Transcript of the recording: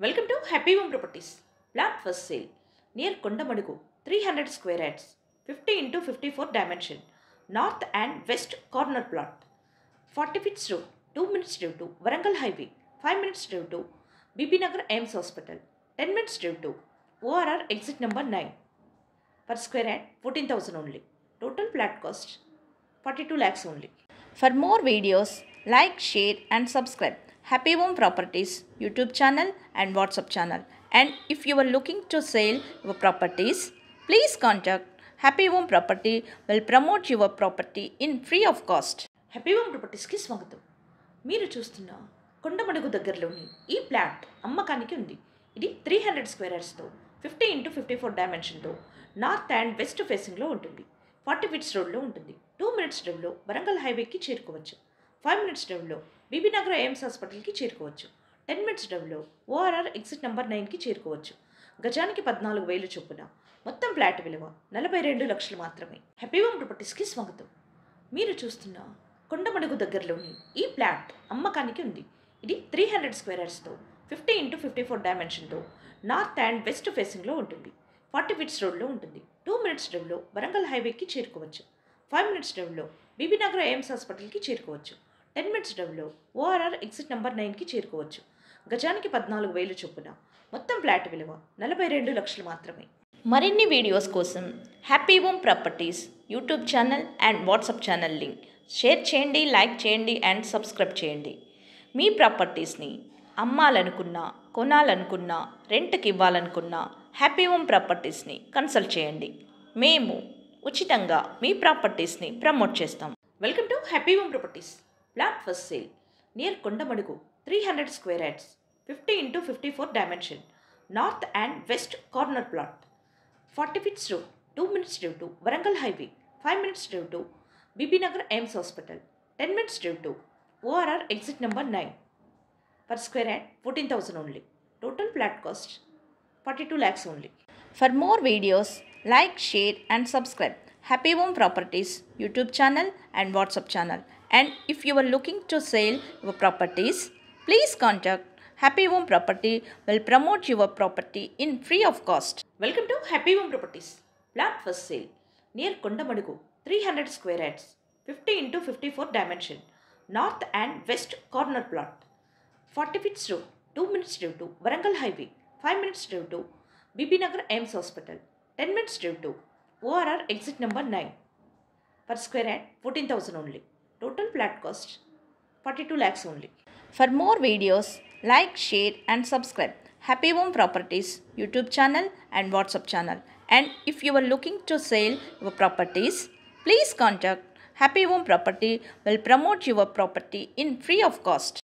Welcome to Happy Home Properties. Plot for sale near Kondamadugu, 300 square yards, 50 into 54 dimension, north and west corner plot. 40 feet road, 2 minutes drive to Warangal Highway, 5 minutes drive to BP Nagar AIMS Hospital, 10 minutes drive to ORR exit number 9. Per square yard, 14,000 only. Total plot cost 42 lakhs only. For more videos, like, share and subscribe Happy Home Properties YouTube channel and WhatsApp channel. And if you are looking to sell your properties, please contact Happy Home Property will promote your property in free of cost. Happy Home Properties కి స్వాగతం. మీరు చూస్తున్న కొండమడుగు దగ్గరలోని ఈ plot అమ్మకానికి ఉంది. ఇది 300 square యార్డ్స్తో 50 into 54 డైమెన్షన్తో నార్త్ అండ్ వెస్ట్ ఫేసింగ్లో ఉంటుంది. 40 ఫీట్స్ రోడ్లో ఉంటుంది. 2 మినిట్స్ డ్రైవ్లో వరంగల్ హైవేకి చేరుకోవచ్చు. 5 మినిట్స్ డ్రైవ్లో బీబీ నగర్ ఎయిమ్స్ హాస్పిటల్కి చేరుకోవచ్చు. 10 మినిట్స్ డ్రైవ్లో ఓఆర్ఆర్ ఎగ్జిట్ నెంబర్ 9కి చేరుకోవచ్చు. గజానికి 14,000 చొప్పున. మొత్తం ఫ్లాట్ విలువ 42 లక్షలు మాత్రమే. హ్యాపీ హోమ్ ప్రాపర్టీస్కి స్వాగతం. మీరు చూస్తున్న కొండమడుగు దగ్గరలోని ఈ ప్లాట్ అమ్మకానికి ఉంది. ఇది 300 స్క్వేర్ యార్డ్స్తో 50 into 54 డైమెన్షన్తో నార్త్ అండ్ వెస్ట్ ఫేసింగ్లో ఉంటుంది. 40 ఫీట్స్ రోడ్లో ఉంటుంది. 2 మినిట్స్ డ్రైవ్లో వరంగల్ హైవేకి చేరుకోవచ్చు. 5 మినిట్స్ డ్రైవ్లో బీబీ నగర్ ఎయిమ్స్ హాస్పిటల్కి చేరుకోవచ్చు. 10 మినిట్స్ డ్రైవ్లో ఓఆర్ఆర్ ఎగ్జిట్ నెంబర్ 9కి చేరుకోవచ్చు. గజానికి 14,000 చొప్పున. మొత్తం ఫ్లాట్ విలువ 42 లక్షలు మాత్రమే. మరిన్ని వీడియోస్ కోసం happy home properties YouTube channel and WhatsApp channel link share చేయండి, లైక్ చేయండి అండ్ సబ్స్క్రైబ్ చేయండి. మీ ప్రాపర్టీస్ని అమ్మాలనుకున్నా, కొనాలనుకున్నా, రెంట్కి ఇవ్వాలనుకున్నా హ్యాపీ హోమ్ ప్రాపర్టీస్ని కన్సల్ట్ చేయండి. మేము ఉచితంగా మీ ప్రాపర్టీస్ని ప్రమోట్ చేస్తాం. Welcome to happy home properties. Plot for sale near Kondamadugu, 300 square yards, 50 into 54 dimension, north and west corner plot. 40 feets road, 2 minutes drive to Warangal highway, 5 minutes drive to Bibinagar AIIMS hospital, 10 minutes drive to ORR exit number 9. Per square yard, 14,000 only. Total plot cost 42 lakhs only. For more videos, like, share and subscribe Happy Home Properties YouTube channel and WhatsApp channel. And if you are looking to sell your properties, please contact Happy Home Property will promote your property in free of cost. Welcome to Happy Home Properties. Plot for sale near Kondamadugu, 300 square yards, 50 into 54 dimension, north and west corner plot. 40 feet road, 2 minutes drive to Warangal Highway, 5 minutes drive to BP Nagar AIMS Hospital, 10 minutes drive to ORR exit number 9. Per square yard, 14,000 only. Total plot cost 42 lakhs only. For more videos, like, share and subscribe Happy Home Properties YouTube channel and WhatsApp channel. And if you are looking to sell your properties, please contact Happy Home Property will promote your property in free of cost.